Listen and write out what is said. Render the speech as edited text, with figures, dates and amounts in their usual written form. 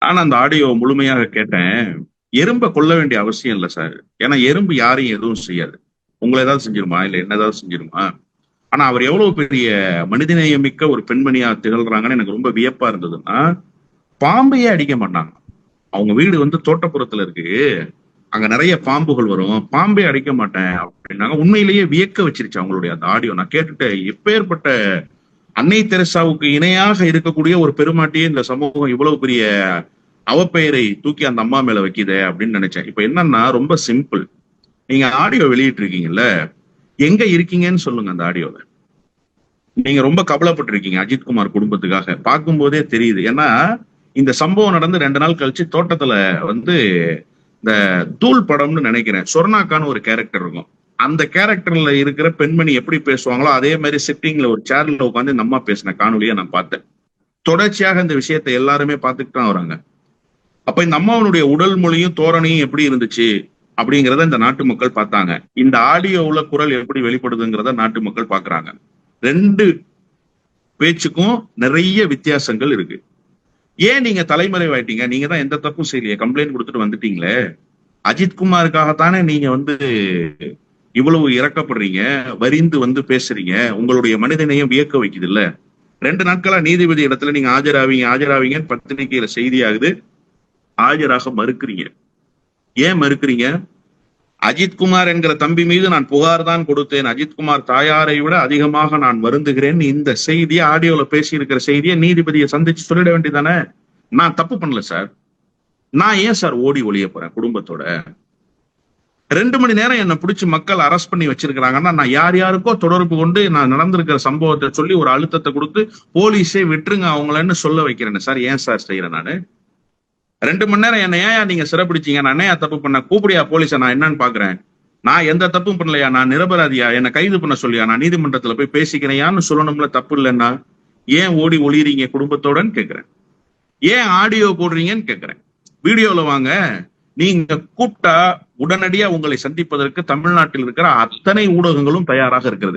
நான் அந்த ஆடியோ முழுமையாக கேட்டேன். எறும்ப கொல்ல வேண்டிய அவசியம் இல்லை சார். ஏன்னா எறும்பு யாரையும் எதுவும் செய்யாது. உங்களை ஏதாவது செஞ்சிருமா, இல்ல என்ன ஏதாவது செஞ்சிருமா? ஆனா அவர் எவ்வளவு பெரிய மனிதநேயம் மிக்க ஒரு பெண்மணியா திகழ்றாங்கன்னு எனக்கு ரொம்ப வியப்பா இருந்ததுன்னா, பாம்பையே அடிக்க மாட்டாங்க. அவங்க வீடு வந்து தோட்டப்புறத்துல இருக்கு. அங்க நிறைய பாம்புகள் வரும். பாம்பே அடிக்க மாட்டேன் அப்படின்னாங்க. உண்மையிலேயே வியக்க வச்சிருச்சு அவங்களுடைய அந்த ஆடியோ. நான் கேட்டுட்டு, எப்பேற்பட்ட அன்னை தெரசாவுக்கு இணையாக இருக்கக்கூடிய ஒரு பெருமாட்டியே இந்த சமூகம் இவ்வளவு பெரிய அவப்பெயரை தூக்கி அந்த அம்மா மேல வைக்குதே அப்படின்னு நினைச்சேன். இப்ப என்னன்னா ரொம்ப சிம்பிள். நீங்க ஆடியோ வெளியிட்டு இருக்கீங்கல்ல, எங்க இருக்கீங்கன்னு சொல்லுங்க அந்த ஆடியோவை. நீங்க ரொம்ப கவலைப்பட்டிருக்கீங்க அஜித்குமார் குடும்பத்துக்காக, பார்க்கும் போதே தெரியுது. ஏன்னா இந்த சம்பவம் நடந்து 2 நாள் கழிச்சு தோட்டத்துல வந்து இந்த தூள் படம்னு நினைக்கிறேன், சொர்ணாக்கான்னு ஒரு கேரக்டர் இருக்கும். அந்த கேரக்டர்ல இருக்கிற பெண்மணி எப்படி பேசுவாங்களோ அதே மாதிரி சிட்டிங்ல ஒரு சேர்ல உட்காந்து இந்த அம்மா பேசின காணொலியை நான் பார்த்தேன். தொடர்ச்சியாக இந்த விஷயத்தை எல்லாருமே பார்த்துட்டு தான் வராங்க. அப்ப இந்த அம்மாவனுடைய உடல் மொழியும் தோரணையும் எப்படி இருந்துச்சு அப்படிங்கிறத இந்த நாட்டு மக்கள் பார்த்தாங்க. இந்த ஆடியோவுல குரல் எப்படி வெளிப்படுதுங்கிறத நாட்டு மக்கள் பாக்குறாங்க. 2 பேச்சுக்கும் நிறைய வித்தியாசங்கள் இருக்கு. ஏன் நீங்க தலைமறைவாயிட்டீங்க? நீங்க தான் எந்த தப்பும் செய்யலையே, கம்ப்ளைண்ட் கொடுத்துட்டு வந்துட்டீங்களே. அஜித்குமாருக்காகத்தானே நீங்க வந்து இவ்வளவு இறக்கப்படுறீங்க, வரிந்து வந்து பேசுறீங்க. உங்களுடைய மனிதனையும் வியக்க வைக்குது இல்ல. 2 நாட்களா நீதிபதி இடத்துல நீங்க ஆஜராவீங்கன்னு பத்திரிகையில செய்தி ஆகுது. ஆஜராக மறுக்கிறீங்க. ஏன் மறுக்கிறீங்க? அஜித்குமார் என்கிற தம்பி மீது நான் புகார் தான் கொடுத்தேன், அஜித்குமார் தாயாரை விட அதிகமாக நான் வருந்துகிறேன். இந்த செய்தியை ஆடியோல பேசி இருக்கிற செய்தியை நீதிபதியை சந்திச்சு சொல்லிட வேண்டியதானே. நான் தப்பு பண்ணல சார். நான் ஏன் சார் ஓடி ஒளிய போறேன் குடும்பத்தோட? 2 மணி நேரம் என்னை பிடிச்சி மக்கள் அரெஸ்ட் பண்ணி வச்சிருக்கிறாங்கன்னா, நான் யார் யாருக்கோ தொடர்பு கொண்டு நான் நடந்திருக்கிற சம்பவத்தை சொல்லி ஒரு அழுத்தத்தை கொடுத்து போலீஸே விட்டுருங்க அவங்களன்னு சொல்ல வைக்கிறேன் சார். ஏன் சார் செய்யறேன் நானு? 2 மணி நேரம் என்ன ஏன் நீங்க சிறைப்பிடிச்சீங்க? நான் என்ன தப்பு பண்ண? கூப்பிடியா போலீஸ, நான் என்னன்னு பாக்குறேன். நான் எந்த தப்பும் பண்ணலையா? நான் நிரபராதியா? என்னை கைது பண்ண சொல்லியா? நான் நீதிமன்றத்துல போய் பேசிக்கிறேன்னு சொல்லணும்ல. தப்பு இல்லைன்னா ஏன் ஓடி ஒளியறீங்க குடும்பத்தோடன்னு கேட்கிறேன். ஏன் ஆடியோ போடுறீங்கன்னு கேட்கிறேன். வீடியோல வாங்க. நீங்க கூப்பிட்டா உடனடியா உங்களை சந்திப்பதற்கு தமிழ்நாட்டில் இருக்கிற அத்தனை ஊடகங்களும் தயாராக இருக்கிறது.